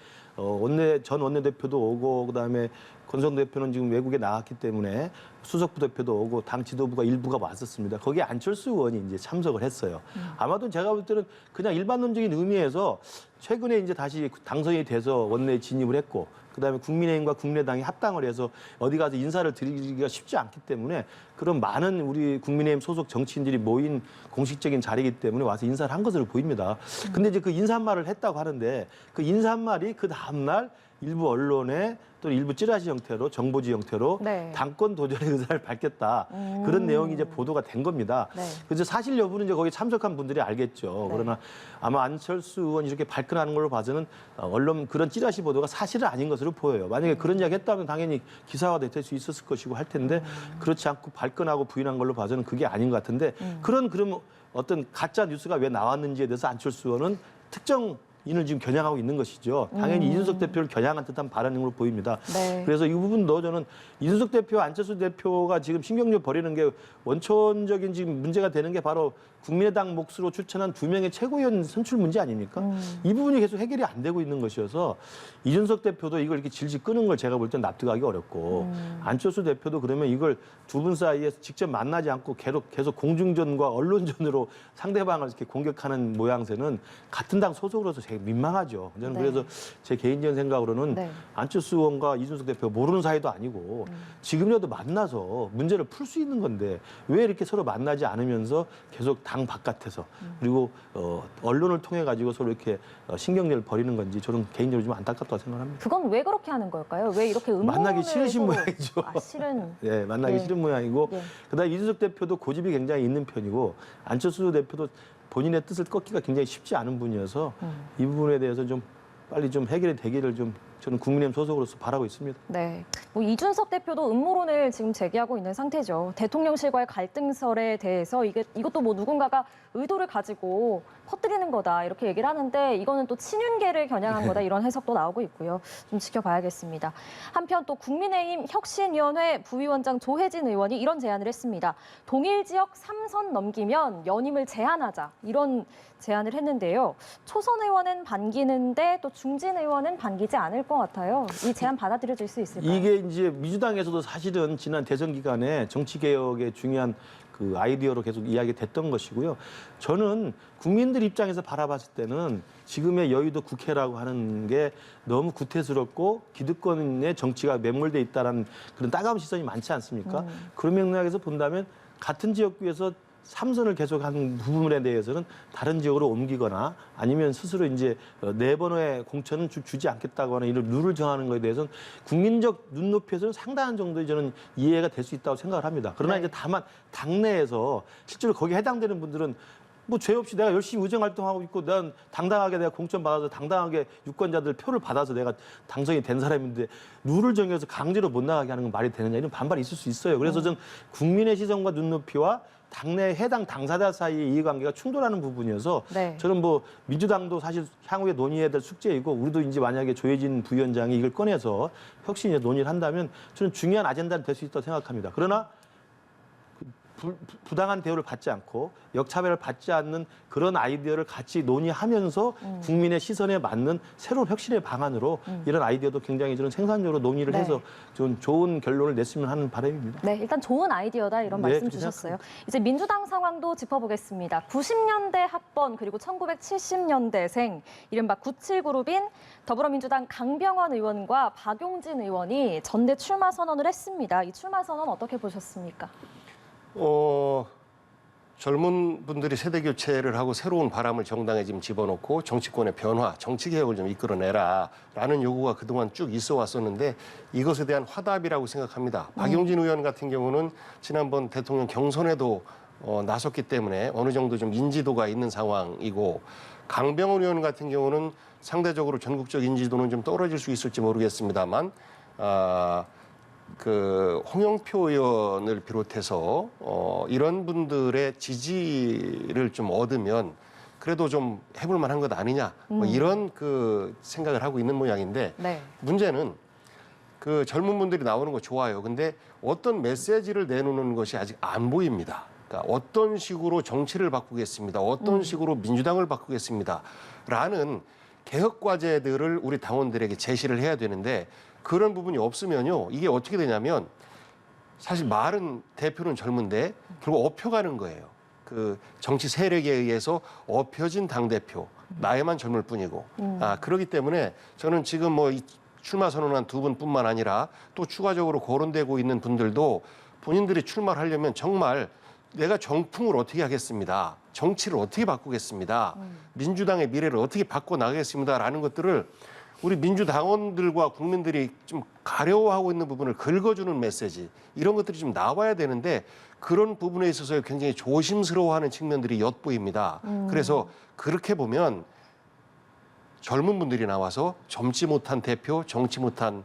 전 원내대표도 오고 그다음에 권성 대표는 지금 외국에 나갔기 때문에 수석 부대표도 오고 당 지도부가 일부가 왔었습니다. 거기에 안철수 의원이 이제 참석을 했어요. 아마도 제가 볼 때는 그냥 일반론적인 의미에서 최근에 이제 다시 당선이 돼서 원내에 진입을 했고 그다음에 국민의힘과 국민의당이 합당을 해서 어디 가서 인사를 드리기가 쉽지 않기 때문에 그런 많은 우리 국민의힘 소속 정치인들이 모인 공식적인 자리이기 때문에 와서 인사를 한 것으로 보입니다. 근데 이제 그 인사말을 했다고 하는데 그 인사말이 그 다음날 일부 언론에 또 일부 찌라시 형태로 정보지 형태로 네. 당권 도전의 의사를 밝혔다. 그런 내용이 이제 보도가 된 겁니다. 네. 그래서 사실 여부는 이제 거기 참석한 분들이 알겠죠. 네. 그러나 아마 안철수 의원이 이렇게 발끈하는 걸로 봐서는 언론 그런 찌라시 보도가 사실은 아닌 것으로 보여요. 만약에 그런 이야기 했다면 당연히 기사화될 수 있었을 것이고 할 텐데 그렇지 않고 발끈하고 부인한 걸로 봐서는 그게 아닌 것 같은데 그럼 어떤 가짜 뉴스가 왜 나왔는지에 대해서 안철수 의원은 특정 인을 지금 겨냥하고 있는 것이죠. 당연히 이준석 대표를 겨냥한 듯한 발언으로 보입니다. 네. 그래서 이 부분도 저는 이준석 대표, 안철수 대표가 지금 신경질 벌이는 게 원천적인 지금 문제가 되는 게 바로 국민의당 몫으로 추천한 2명의 최고위원 선출 문제 아닙니까? 이 부분이 계속 해결이 안 되고 있는 것이어서 이준석 대표도 이걸 이렇게 질질 끄는 걸 제가 볼 땐 납득하기 어렵고 안철수 대표도 그러면 이걸 두 분 사이에 직접 만나지 않고 계속 공중전과 언론전으로 상대방을 이렇게 공격하는 모양새는 같은 당 소속으로서 되게 민망하죠. 저는 네. 그래서 제 개인적인 생각으로는 네. 안철수 의원과 이준석 대표 모르는 사이도 아니고 지금이라도 만나서 문제를 풀 수 있는 건데 왜 이렇게 서로 만나지 않으면서 계속 당 바깥에서 그리고 언론을 통해 가지고 서로 이렇게 신경전을 벌이는 건지 저는 개인적으로 좀 안타깝다고 생각합니다. 그건 왜 그렇게 하는 걸까요? 왜 이렇게 음모론을 만나기 싫으신 서로- 모양이죠. 아, 싫은. 네, 만나기 예. 싫은 모양이고 예. 그다음에 이준석 대표도 고집이 굉장히 있는 편이고 안철수 대표도 본인의 뜻을 꺾기가 굉장히 쉽지 않은 분이어서 이 부분에 대해서 좀 빨리 좀 해결이 되기를 좀 저는 국민의힘 소속으로서 바라고 있습니다. 네. 뭐 이준석 대표도 음모론을 지금 제기하고 있는 상태죠. 대통령실과의 갈등설에 대해서 이것도 뭐 누군가가 의도를 가지고 퍼뜨리는 거다 이렇게 얘기를 하는데 이거는 또 친윤계를 겨냥한 거다 이런 해석도 나오고 있고요. 좀 지켜봐야겠습니다. 한편 또 국민의힘 혁신위원회 부위원장 조혜진 의원이 이런 제안을 했습니다. 동일 지역 3선 넘기면 연임을 제한하자 이런 제안을 했는데요. 초선 의원은 반기는데 또 중진 의원은 반기지 않을 것 같아요. 이 제안 받아들여질 수 있을까요? 이게 이제 민주당에서도 사실은 지난 대선 기간에 정치 개혁의 중요한 그 아이디어로 계속 이야기됐던 것이고요. 저는 국민들 입장에서 바라봤을 때는 지금의 여의도 국회라고 하는 게 너무 구태스럽고 기득권의 정치가 매몰돼 있다는 그런 따가운 시선이 많지 않습니까? 그런 맥락에서 본다면 같은 지역구에서 3선을 계속한 부분에 대해서는 다른 지역으로 옮기거나 아니면 스스로 이제 4번의 공천은 주지 않겠다고 하는 이런 룰을 정하는 것에 대해서는 국민적 눈높이에서는 상당한 정도의 저는 이해가 될 수 있다고 생각을 합니다. 그러나 네. 이제 다만 당내에서 실제로 거기에 해당되는 분들은 뭐 죄 없이 내가 열심히 의정 활동하고 있고 난 당당하게 내가 공천 받아서 당당하게 유권자들 표를 받아서 내가 당선이 된 사람인데 룰을 정해서 강제로 못 나가게 하는 건 말이 되느냐 이런 반발이 있을 수 있어요. 그래서 전 국민의 시선과 눈높이와 당내 해당 당사자 사이의 이해관계가 충돌하는 부분이어서 네. 저는 뭐 민주당도 사실 향후에 논의해야 될 숙제이고 우리도 이제 만약에 조혜진 부위원장이 이걸 꺼내서 혁신에 논의를 한다면 저는 중요한 아젠다는 될 수 있다고 생각합니다. 그러나 부당한 대우를 받지 않고 역차별을 받지 않는 그런 아이디어를 같이 논의하면서 국민의 시선에 맞는 새로운 혁신의 방안으로 이런 아이디어도 굉장히 저는 생산적으로 논의를 네. 해서 좀 좋은 결론을 냈으면 하는 바람입니다. 네, 일단 좋은 아이디어다 이런 네, 말씀 그렇게 주셨어요. 이제 민주당 상황도 짚어보겠습니다. 90년대 합번 그리고 1970년대생 이른바 97그룹인 더불어민주당 강병원 의원과 박용진 의원이 전대 출마 선언을 했습니다. 이 출마 선언 어떻게 보셨습니까? 젊은 분들이 세대 교체를 하고 새로운 바람을 정당에 지금 집어넣고 정치권의 변화, 정치 개혁을 좀 이끌어내라라는 요구가 그동안 쭉 있어 왔었는데 이것에 대한 화답이라고 생각합니다. 박용진 의원 같은 경우는 지난번 대통령 경선에도 나섰기 때문에 어느 정도 좀 인지도가 있는 상황이고 강병원 의원 같은 경우는 상대적으로 전국적 인지도는 좀 떨어질 수 있을지 모르겠습니다만 홍영표 의원을 비롯해서 이런 분들의 지지를 좀 얻으면 그래도 좀 해볼 만한 것 아니냐 뭐 이런 그 생각을 하고 있는 모양인데 네. 문제는 그 젊은 분들이 나오는 거 좋아요. 근데 어떤 메시지를 내놓는 것이 아직 안 보입니다. 그러니까 어떤 식으로 정치를 바꾸겠습니다. 어떤 식으로 민주당을 바꾸겠습니다.라는 개혁 과제들을 우리 당원들에게 제시를 해야 되는데 그런 부분이 없으면요. 이게 어떻게 되냐면 사실 말은 대표는 젊은데 결국 업혀가는 거예요. 그 정치 세력에 의해서 업혀진 당대표. 나이만 젊을 뿐이고. 그렇기 때문에 저는 지금 뭐 이 출마 선언한 두 분뿐만 아니라 또 추가적으로 거론되고 있는 분들도 본인들이 출마를 하려면 정말 내가 정풍을 어떻게 하겠습니다. 정치를 어떻게 바꾸겠습니다. 민주당의 미래를 어떻게 바꿔나가겠습니다라는 것들을 우리 민주당원들과 국민들이 좀 가려워하고 있는 부분을 긁어주는 메시지 이런 것들이 좀 나와야 되는데 그런 부분에 있어서 굉장히 조심스러워하는 측면들이 엿보입니다. 그래서 그렇게 보면 젊은 분들이 나와서 젊지 못한 대표, 젊지 못한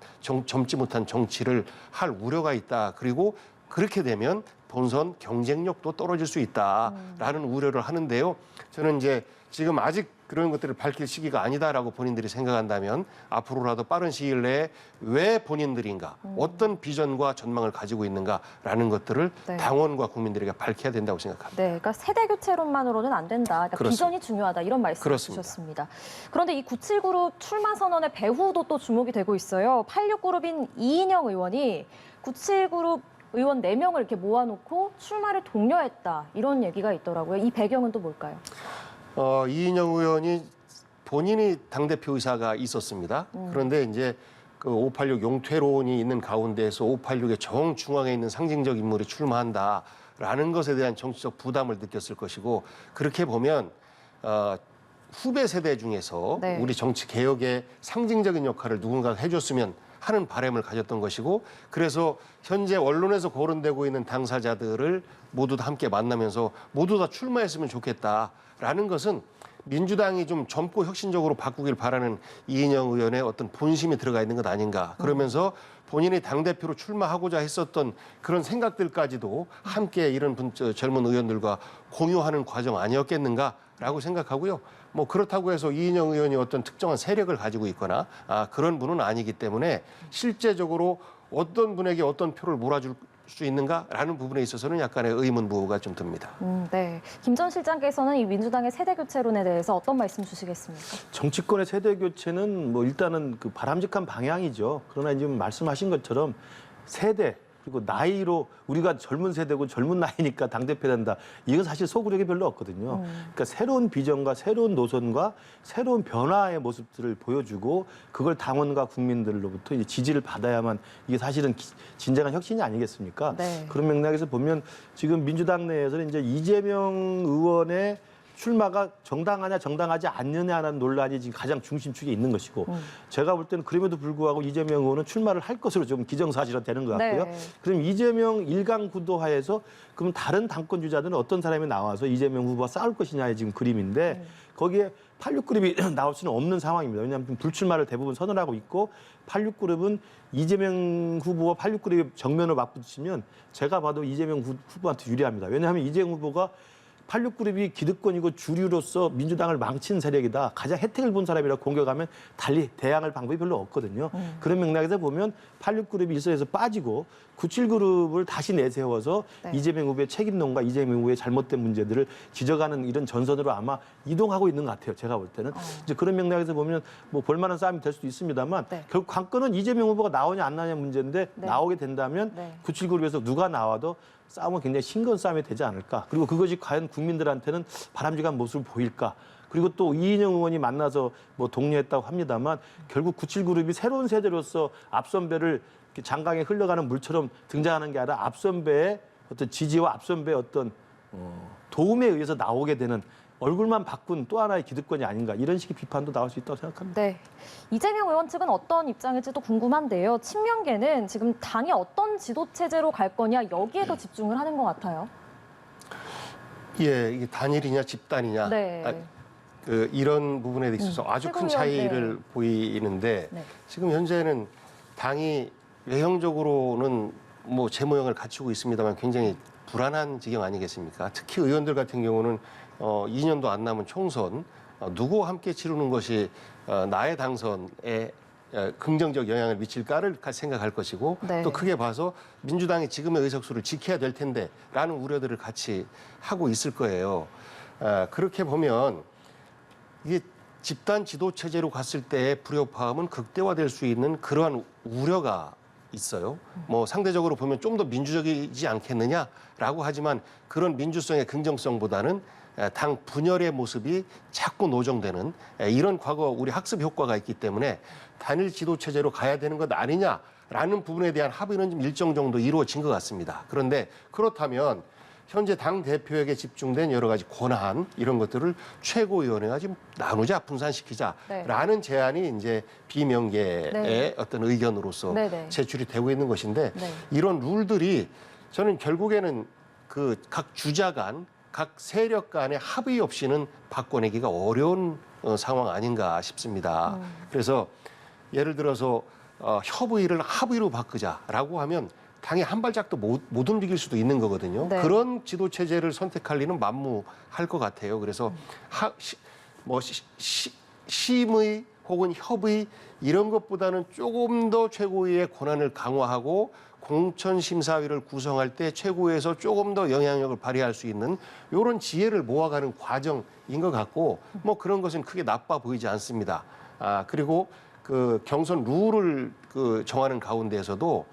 정치를 할 우려가 있다. 그리고 그렇게 되면 본선 경쟁력도 떨어질 수 있다라는 우려를 하는데요. 저는 이제 지금 아직 그런 것들을 밝힐 시기가 아니다라고 본인들이 생각한다면 앞으로라도 빠른 시일 내에 왜 본인들인가, 어떤 비전과 전망을 가지고 있는가라는 것들을 네. 당원과 국민들에게 밝혀야 된다고 생각합니다. 네, 그러니까 세대 교체론만으로는 안 된다. 그러니까 그렇습니다. 비전이 중요하다 이런 말씀 그렇습니다. 주셨습니다. 그런데 이 97그룹 출마 선언의 배후도 또 주목이 되고 있어요. 86그룹인 이인영 의원이 97그룹 의원 4명을 이렇게 모아놓고 출마를 독려했다 이런 얘기가 있더라고요. 이 배경은 또 뭘까요? 이인영 의원이 본인이 당대표 의사가 있었습니다. 그런데 이제 그 586 용퇴론이 있는 가운데에서 586의 정중앙에 있는 상징적 인물이 출마한다라는 것에 대한 정치적 부담을 느꼈을 것이고, 그렇게 보면 후배 세대 중에서 네. 우리 정치 개혁의 상징적인 역할을 누군가가 해줬으면 하는 바람을 가졌던 것이고, 그래서 현재 언론에서 거론되고 있는 당사자들을 모두 다 함께 만나면서 모두 다 출마했으면 좋겠다라는 것은 민주당이 좀 젊고 혁신적으로 바꾸길 바라는 이인영 의원의 어떤 본심이 들어가 있는 것 아닌가. 그러면서 본인이 당대표로 출마하고자 했었던 그런 생각들까지도 함께 이런 젊은 의원들과 공유하는 과정 아니었겠는가라고 생각하고요. 뭐 그렇다고 해서 이인영 의원이 어떤 특정한 세력을 가지고 있거나 그런 분은 아니기 때문에 실제적으로 어떤 분에게 어떤 표를 몰아줄 수 있는가라는 부분에 있어서는 약간의 의문부호가 좀 듭니다. 네, 김 전 실장께서는 이 민주당의 세대 교체론에 대해서 어떤 말씀 주시겠습니까? 정치권의 세대 교체는 뭐 일단은 그 바람직한 방향이죠. 그러나 지금 말씀하신 것처럼 세대 그리고 나이로 우리가 젊은 세대고 젊은 나이니까 당대표 된다. 이건 사실 소구력이 별로 없거든요. 그러니까 새로운 비전과 새로운 노선과 새로운 변화의 모습들을 보여주고 그걸 당원과 국민들로부터 이제 지지를 받아야만 이게 사실은 진정한 혁신이 아니겠습니까? 네. 그런 맥락에서 보면 지금 민주당 내에서는 이제 이재명 의원의 출마가 정당하냐 정당하지 않느냐라는 논란이 지금 가장 중심축에 있는 것이고 제가 볼 때는 그럼에도 불구하고 이재명 의원은 출마를 할 것으로 좀 기정사실화되는 것 같고요. 네. 그럼 이재명 일강 구도하에서 그럼 다른 당권 주자들은 어떤 사람이 나와서 이재명 후보와 싸울 것이냐의 지금 그림인데 거기에 86그룹이 나올 수는 없는 상황입니다. 왜냐하면 불출마를 대부분 선언하고 있고 86그룹은 이재명 후보와 86그룹이 정면을 맞붙이면 제가 봐도 이재명 후보한테 유리합니다. 왜냐하면 이재명 후보가 86그룹이 기득권이고 주류로서 민주당을 망친 세력이다. 가장 혜택을 본 사람이라고 공격하면 달리 대항할 방법이 별로 없거든요. 그런 맥락에서 보면 86그룹이 일선에서 빠지고 97그룹을 다시 내세워서 네. 이재명 후보의 책임론과 이재명 후보의 잘못된 문제들을 지적하는 이런 전선으로 아마 이동하고 있는 것 같아요. 제가 볼 때는. 이제 그런 맥락에서 보면 뭐 볼만한 싸움이 될 수도 있습니다만 네. 결국 관건은 이재명 후보가 나오냐 안 나오냐 문제인데 네. 나오게 된다면 네. 97그룹에서 누가 나와도 싸움은 굉장히 싱거운 싸움이 되지 않을까. 그리고 그것이 과연 국민들한테는 바람직한 모습을 보일까. 그리고 또 이인영 의원이 만나서 뭐 독려했다고 합니다만 결국 97그룹이 새로운 세대로서 앞선배를 장강에 흘러가는 물처럼 등장하는 게 아니라 앞선배의 어떤 지지와 앞선배의 어떤 도움에 의해서 나오게 되는 얼굴만 바꾼 또 하나의 기득권이 아닌가 이런 식의 비판도 나올 수 있다고 생각합니다. 네. 이재명 의원 측은 어떤 입장일지도 궁금한데요. 친명계는 지금 당이 어떤 지도 체제로 갈 거냐 여기에 더 집중을 하는 것 같아요. 예, 이게 단일이냐 집단이냐 네. 이런 부분에 있어서 아주 큰 차이를 보이는데 네. 지금 현재는 당이 외형적으로는 뭐 제 모양을 갖추고 있습니다만 굉장히 불안한 지경 아니겠습니까? 특히 의원들 같은 경우는 2년도 안 남은 총선 누구와 함께 치르는 것이 나의 당선에 긍정적 영향을 미칠까를 생각할 것이고 네. 또 크게 봐서 민주당이 지금의 의석수를 지켜야 될 텐데라는 우려들을 같이 하고 있을 거예요. 그렇게 보면 이게 집단 지도 체제로 갔을 때의 불협화음은 극대화될 수 있는 그러한 우려가 있어요. 뭐 상대적으로 보면 좀 더 민주적이지 않겠느냐라고 하지만 그런 민주성의 긍정성보다는 당 분열의 모습이 자꾸 노정되는 이런 과거 우리 학습 효과가 있기 때문에 단일 지도 체제로 가야 되는 것 아니냐라는 부분에 대한 합의는 좀 일정 정도 이루어진 것 같습니다. 그런데 그렇다면 현재 당 대표에게 집중된 여러 가지 권한 이런 것들을 최고위원회가 지금 나누자 분산시키자라는 제안이 이제 비명계의 네. 어떤 의견으로서 네. 제출이 되고 있는 것인데 네. 이런 룰들이 저는 결국에는 그 각 주자 간, 각 세력 간의 합의 없이는 바꿔내기가 어려운 상황 아닌가 싶습니다. 그래서 예를 들어서 협의를 합의로 바꾸자라고 하면 당이 한 발짝도 못 움직일 수도 있는 거거든요. 네. 그런 지도 체제를 선택할 리는 만무할 것 같아요. 그래서 뭐 심의 혹은 협의 이런 것보다는 조금 더 최고위의 권한을 강화하고 공천심사위를 구성할 때 최고위에서 조금 더 영향력을 발휘할 수 있는 이런 지혜를 모아가는 과정인 것 같고 뭐 그런 것은 크게 나빠 보이지 않습니다. 그리고 그 경선 룰을 정하는 가운데에서도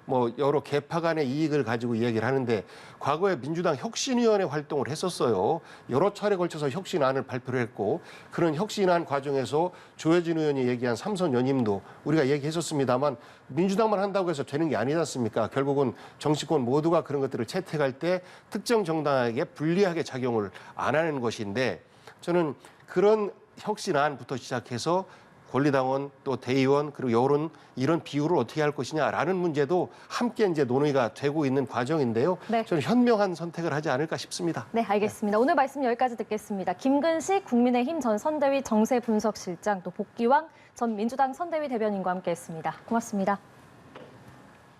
뭐 여러 계파 간의 이익을 가지고 이야기를 하는데 과거에 민주당 혁신위원회 활동을 했었어요. 여러 차례 걸쳐서 혁신안을 발표를 했고 그런 혁신안 과정에서 조혜진 의원이 얘기한 삼선 연임도 우리가 얘기했었습니다만 민주당만 한다고 해서 되는 게 아니지 않습니까? 결국은 정치권 모두가 그런 것들을 채택할 때 특정 정당에게 불리하게 작용을 안 하는 것인데 저는 그런 혁신안부터 시작해서 권리당원 또 대의원 그리고 여론 이런 비율을 어떻게 할 것이냐라는 문제도 함께 이제 논의가 되고 있는 과정인데요. 네. 저는 현명한 선택을 하지 않을까 싶습니다. 네, 알겠습니다. 오늘 말씀 여기까지 듣겠습니다. 김근식 국민의힘 전 선대위 정세분석실장 또 복기왕 전 민주당 선대위 대변인과 함께했습니다. 고맙습니다.